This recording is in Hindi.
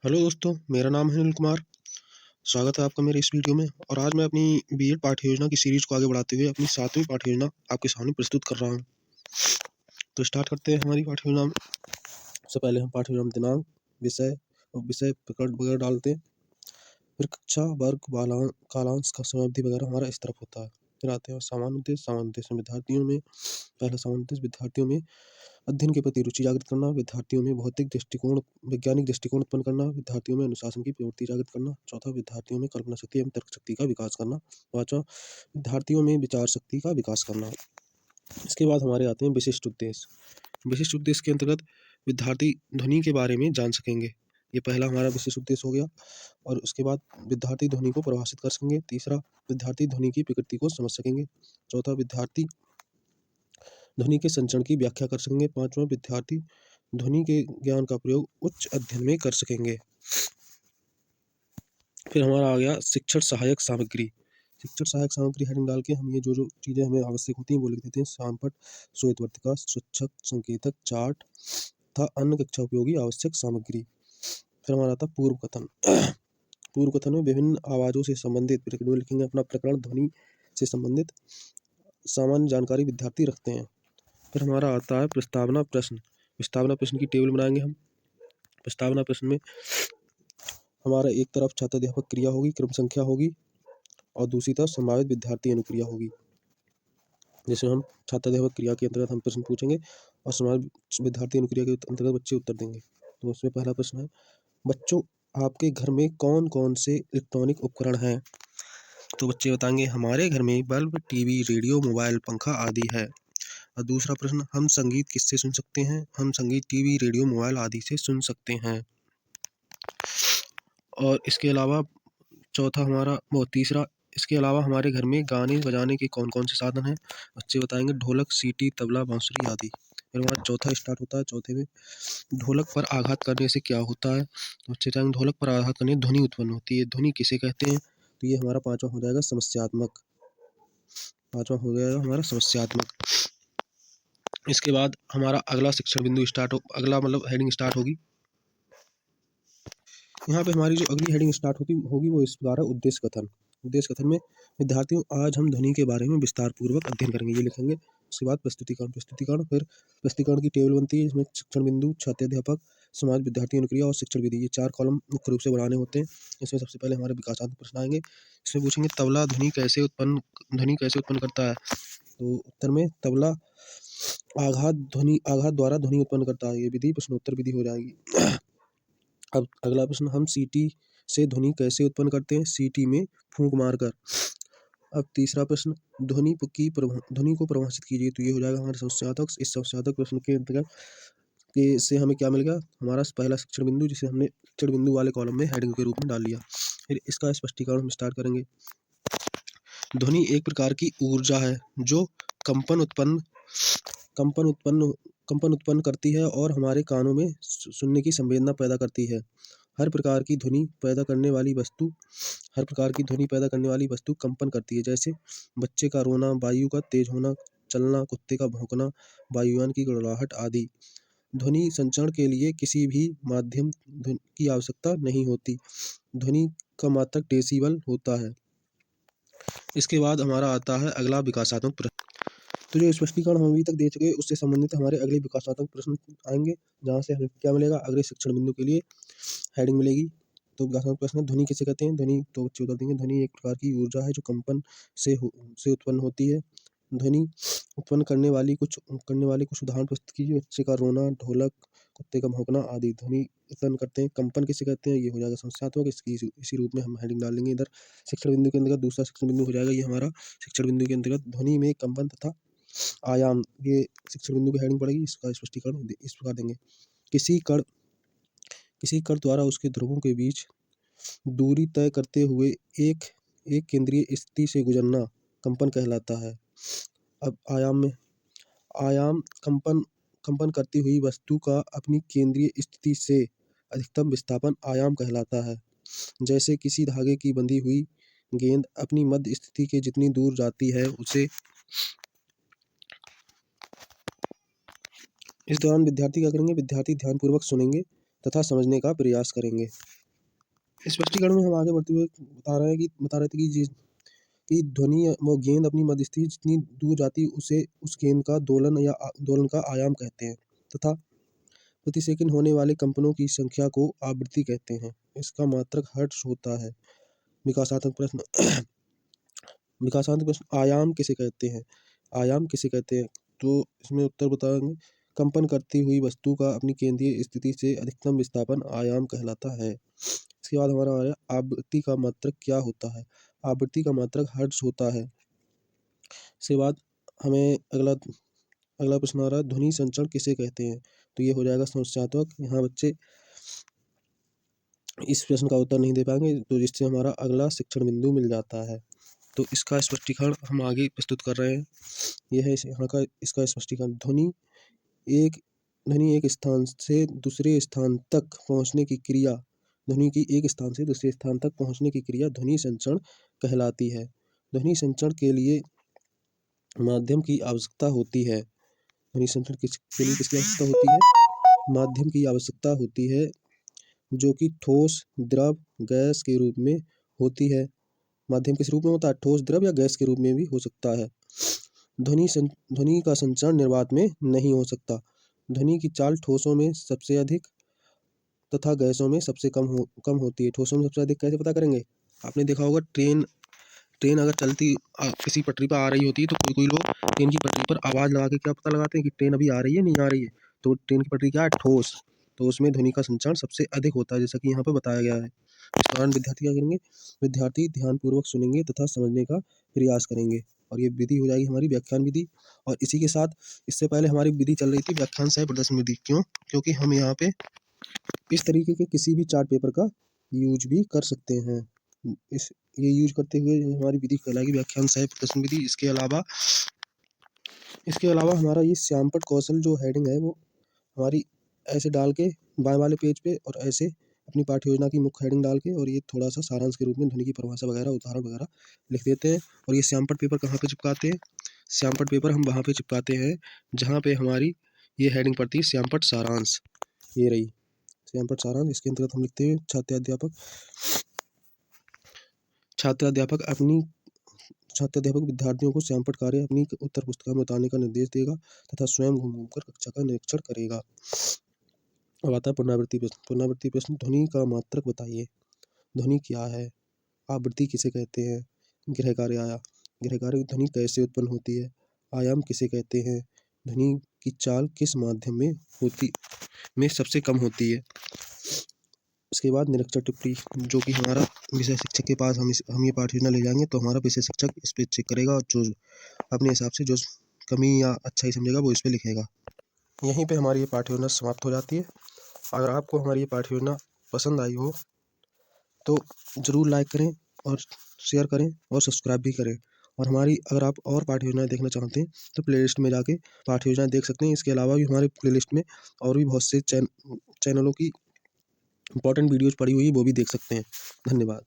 हेलो दोस्तों, मेरा नाम है अनिल कुमार। स्वागत है आपका मेरे इस वीडियो में। और आज मैं अपनी बीएड पाठ्य योजना की सीरीज को आगे बढ़ाते हुए अपनी 7वीं पाठ्य योजना आपके सामने प्रस्तुत कर रहा हूं। तो स्टार्ट करते हैं हमारी पाठ्य योजना में। सबसे पहले हम पाठ्य योजना में दिनांक, विषय और विषय प्रकरण वगैरह डालते हैं। फिर कक्षा, वर्ग, कालांश का समाप्ति वगैरह हमारा इस तरफ होता है। फिर आते हैं सामान्य उद्देश्य। सामान्य उद्देश्य में विद्यार्थियों में पहला सामान्य उद्देश्य विद्यार्थियों में अध्ययन के प्रति रुचि जागृत करना, विद्यार्थियों में भौतिक दृष्टिकोण, वैज्ञानिक दृष्टिकोण उत्पन्न करना, विद्यार्थियों में अनुशासन की प्रवृत्ति जागृत करना। चौथा, विद्यार्थियों में कल्पना शक्ति एवं तर्क शक्ति का विकास करना। पांचवा, विद्यार्थियों में विचार शक्ति का विकास करना। इसके बाद हमारे आते हैं विशिष्ट उद्देश्य। विशिष्ट उद्देश्य के अंतर्गत विद्यार्थी ध्वनि के बारे में जान सकेंगे। ये पहला हमारा विशिष्ट उद्देश्य हो गया। और उसके बाद विद्यार्थी ध्वनि को परिभाषित कर सकेंगे। तीसरा, विद्यार्थी ध्वनि की प्रकृति को समझ सकेंगे। चौथा, विद्यार्थी ध्वनि के संचरण की व्याख्या कर सकेंगे। पांचवा, विद्यार्थी ध्वनि के ज्ञान का प्रयोग उच्च अध्ययन में कर सकेंगे। फिर हमारा आ गया शिक्षण सहायक सामग्री। शिक्षण सहायक सामग्री हेडिंग डाल के हम ये जो जो चीज़ें हमें आवश्यक होती हैं वो लिख देते हैं। श्यामपट्ट, श्वेत वर्तिका, स्वच्छक, संकेतक, चार्ट तथा अन्य कक्षा उपयोगी आवश्यक सामग्री। फिर हमारा आता पूर्व कथन। पूर्व कथन में विभिन्न आवाज़ों से संबंधित लिखेंगे अपना प्रकरण। ध्वनि से संबंधित सामान्य जानकारी विद्यार्थी रखते हैं। फिर हमारा आता है प्रस्तावना प्रश्न। प्रस्तावना प्रश्न की टेबल बनाएंगे हम। प्रस्तावना प्रश्न में हमारा एक तरफ छात्र अध्यापक क्रिया होगी, क्रम संख्या होगी, और दूसरी तरफ संभावित विद्यार्थी अनुक्रिया होगी। जैसे हम छात्र अध्यापक क्रिया के अंतर्गत हम प्रश्न पूछेंगे और संभावित विद्यार्थी अनुक्रिया के अंतर्गत बच्चे उत्तर देंगे। तो उसमें पहला प्रश्न है, बच्चों आपके घर में कौन कौन से इलेक्ट्रॉनिक उपकरण हैं? तो बच्चे बताएंगे हमारे घर में बल्ब, टीवी, रेडियो, मोबाइल, पंखा आदि है। और दूसरा प्रश्न, हम संगीत किससे सुन सकते हैं? हम संगीत टीवी, रेडियो, मोबाइल आदि से सुन सकते हैं। और इसके अलावा चौथा हमारा वो तीसरा, इसके अलावा हमारे घर में गाने बजाने के कौन कौन से साधन हैं? बच्चे बताएंगे ढोलक, सीटी, तबला, बांसुरी आदि। फिर हमारा चौथा स्टार्ट होता है। चौथे में ढोलक पर आघात करने से क्या होता है? तो बच्चे बताएंगे ढोलक पर आघात करने ध्वनि उत्पन्न होती है। ध्वनि किसे कहते हैं? तो ये हमारा पांचवा हो जाएगा समस्यात्मक। पांचवा हो गया हमारा समस्यात्मक। इसके बाद हमारा अगला शिक्षण बिंदु स्टार्ट हो, अगला मतलब हेडिंग स्टार्ट होगी। यहाँ पे हमारी जो अगली हेडिंग स्टार्ट होगी वो इस प्रकार है, उद्देश्य कथन। उद्देश्य कथन में विद्यार्थियों आज हम ध्वनि के बारे में विस्तार पूर्वक अध्ययन करेंगे, ये लिखेंगे। उसके बाद प्रस्तुतिकरण। प्रस्तुतिकरण फिर प्रस्तुतिकरण की टेबल बनती है, इसमें शिक्षण बिंदु, छात्र अध्यापक, समाज, विद्यार्थी अनुक्रिया और शिक्षण विधि, ये 4 कॉलम मुख्य रूप से बनाने होते हैं। इसमें सबसे पहले हमारे विकासात्मक प्रश्न आएंगे। इसमें पूछेंगे तबला ध्वनि कैसे उत्पन्न करता है? तो उत्तर में तबला आघात द्वारा ध्वनि उत्पन्न करता है, ये विधि प्रश्नोत्तर विधि हो जाएगी। अब अगला प्रश्न, हम सीटी से ध्वनि कैसे उत्पन्न करते हैं? सीटी में फूंक मारकर। अब तीसरा प्रश्न, ध्वनि को परिभाषित कीजिए, तो ये हो जाएगा हमारा समस्यात्मक। इस समस्यात्मक प्रश्न के अंतर्गत के से हमें क्या मिलेगा? हमारा पहला शिक्षण बिंदु, जिसे हमने शिक्षण बिंदु वाले कॉलम में हेडिंग के रूप में डाल लिया। फिर इसका स्पष्टीकरण हम स्टार्ट करेंगे। ध्वनि एक प्रकार की ऊर्जा है जो कंपन उत्पन्न करती है और हमारे कानों में सुनने की संवेदना पैदा करती है। हर प्रकार की ध्वनि पैदा करने वाली वस्तु कंपन करती है, जैसे बच्चे का रोना, वायु का तेज होना, चलना, कुत्ते का भौंकना, वायुयान की गड़गड़ाहट आदि। ध्वनि संचरण के लिए किसी भी माध्यम की आवश्यकता नहीं होती। ध्वनि का मात्रक डेसिबल होता है। इसके बाद हमारा आता है अगला विकासात्मक प्रश्न। तो जो स्पष्टीकरण हम अभी तक दे चुके उससे संबंधित हमारे अगले विकासात्मक प्रश्न आएंगे, जहाँ से हमें क्या मिलेगा? अगले शिक्षण बिंदु के लिए हेडिंग मिलेगी। तो विकासात्मक प्रश्न, ध्वनि किसे कहते हैं? ध्वनि, तो बच्चे उत्तर देंगे ध्वनि एक प्रकार की ऊर्जा है जो कंपन से उत्पन्न होती है। ध्वनि उत्पन्न करने वाली कुछ उदाहरण प्रस्तुत कीजिए। बच्चे का रोना, ढोलक, कुत्ते का भौंकना आदि ध्वनि उत्पन्न करते हैं। कंपन किसे कहते हैं? ये हो जाएगा समस्यात्मक। इसी रूप में हम हेडिंग डाल लेंगे इधर। शिक्षण बिंदु के अंतर्गत दूसरा शिक्षण बिंदु हो जाएगा ये हमारा। शिक्षण बिंदु के अंतर्गत ध्वनि में कंपन तथा आयाम, ये शिक्षण बिंदु की हेडिंग पड़ेगी। इसका स्पष्टीकरण इस प्रकार देंगे। किसी कण द्वारा उसके ध्रुवों के बीच दूरी तय करते हुए एक केंद्रीय स्थिति से गुजरना कंपन कहलाता है। अब आयाम कंपन करती हुई वस्तु का अपनी केंद्रीय स्थिति से अधिकतम विस्थापन आयाम कहलाता है। जैसे किसी धागे की बंधी हुई गेंद अपनी मध्य स्थिति के जितनी दूर जाती है उसे। इस दौरान विद्यार्थी क्या करेंगे? विद्यार्थी ध्यानपूर्वक सुनेंगे तथा समझने का प्रयास करेंगे। स्पष्टीकरण में हम आगे बढ़ते हुए बता रहे थे कि ध्वनि व गेंद अपनी मध्यस्थी जितनी दूर जाती है उसे उस गेंद का दोलन का आयाम कहते हैं तथा प्रति सेकंड होने वाले कंपनों की संख्या को आवृत्ति कहते हैं। इसका मात्रक हर्ट्ज होता है। विकासात्मक प्रश्न विकासात्मक प्रश्न आयाम किसे कहते हैं? आयाम किसे कहते हैं? तो इसमें उत्तर बताएंगे। कंपन करती हुई वस्तु का अपनी केंद्रीय स्थिति से अधिकतम विस्थापन आयाम कहलाता है। इसके बाद हमारा आ रहा है आवृत्ति का मात्रक क्या होता है? आवृत्ति का मात्रक हर्ट्ज होता है। इसके बाद हमें अगला प्रश्न आ रहा है ध्वनि संचरण किसे कहते हैं? तो ये हो जाएगा समस्यात्मक। यहाँ बच्चे इस प्रश्न का उत्तर नहीं दे पाएंगे, तो जिससे हमारा अगला शिक्षण बिंदु मिल जाता है। तो इसका स्पष्टीकरण हम आगे प्रस्तुत कर रहे हैं। यह है यहाँ का इसका स्पष्टीकरण। ध्वनि एक स्थान से दूसरे स्थान तक पहुँचने की क्रिया ध्वनि की एक स्थान से दूसरे स्थान तक पहुँचने की क्रिया ध्वनि संचरण कहलाती है। ध्वनि संचरण के लिए माध्यम की आवश्यकता होती है। ध्वनि संचरण के लिए किसकी आवश्यकता होती है? माध्यम की आवश्यकता होती है, जो कि ठोस, द्रव, गैस के रूप में होती है। माध्यम किस रूप में होता है? ठोस, द्रव या गैस के रूप में भी हो सकता है। ध्वनि का संचरण निर्वात में नहीं हो सकता। ध्वनि की चाल ठोसों में सबसे अधिक तथा गैसों में सबसे कम होती है। ठोसों में सबसे अधिक कैसे पता करेंगे? आपने देखा होगा ट्रेन अगर चलती किसी पटरी पर आ रही होती है तो कोई लोग ट्रेन की पटरी पर आवाज़ लगा के क्या पता लगाते हैं कि ट्रेन अभी आ रही है नहीं आ रही है। तो ट्रेन की पटरी क्या है? ठोस। तो उसमें ध्वनि का संचरण सबसे अधिक होता है, जैसा कि यहाँ पर बताया गया है। इस दौरान विद्यार्थी क्या करेंगे? विद्यार्थी ध्यानपूर्वक सुनेंगे तथा समझने का प्रयास करेंगे। और ये विधि हो जाएगी हमारी व्याख्यान विधि। और इसी के साथ इससे पहले हमारी विधि चल रही थी व्याख्यान सह प्रदर्शन विधि। क्यों? क्योंकि हम यहाँ पे इस तरीके के किसी भी चार्ट पेपर का यूज भी कर सकते हैं। ये यूज करते हुए हमारी विधि कहलाएगी व्याख्यान सह प्रदर्शन विधि। इसके अलावा हमारा ये श्यामपट्ट कौशल जो हेडिंग है वो हमारी ऐसे डाल के बाएं वाले पेज पे और ऐसे अपनी पाठ्य योजना की मुख्य हेडिंग डाल के और ये थोड़ा सा सारांश के रूप में ध्वनि की परिभाषा वगैरह उदाहरण वगैरह लिख देते हैं। और ये श्यामपट्ट पेपर कहाँ पे चिपकाते हैं? श्यामपट्ट पेपर हम वहाँ पे चिपकाते हैं जहाँ पे हमारी ये हेडिंग पड़ती है श्यामपट्ट सारांश। ये रही श्यामपट्ट सारांश। इसके अंतर्गत हम लिखते हैं छात्राध्यापक विद्यार्थियों को श्यामपट्ट कार्य अपनी उत्तर पुस्तिका में उतारने का निर्देश देगा तथा स्वयं घूमकर कक्षा का निरीक्षण करेगा। अब आता है पुनरावृत्ति प्रश्न। ध्वनि का मात्रक बताइए। ध्वनि क्या है? आवृत्ति किसे कहते हैं? गृह कार्य ध्वनि कैसे उत्पन्न होती है? आयाम किसे कहते हैं? ध्वनि की चाल किस माध्यम में सबसे कम होती है? इसके बाद निरीक्षण टिप्पणी, जो कि हमारा विषय शिक्षक के पास हम ये पाठ योजना ले जाएंगे तो हमारा विषय शिक्षक इस पर चेक करेगा और जो अपने हिसाब से जो कमी या अच्छा ही समझेगा वो इस पर लिखेगा। यहीं पे हमारी ये पाठ योजना समाप्त हो जाती है। अगर आपको हमारी ये पाठ योजना पसंद आई हो तो ज़रूर लाइक करें और शेयर करें और सब्सक्राइब भी करें। और हमारी अगर आप और पाठ योजनाएँ देखना चाहते हैं तो प्लेलिस्ट में जाके पाठ योजनाएँ देख सकते हैं। इसके अलावा भी हमारे प्लेलिस्ट में और भी बहुत से चैनलों की इंपॉर्टेंट वीडियोज़ पड़ी हुई है, वो भी देख सकते हैं। धन्यवाद।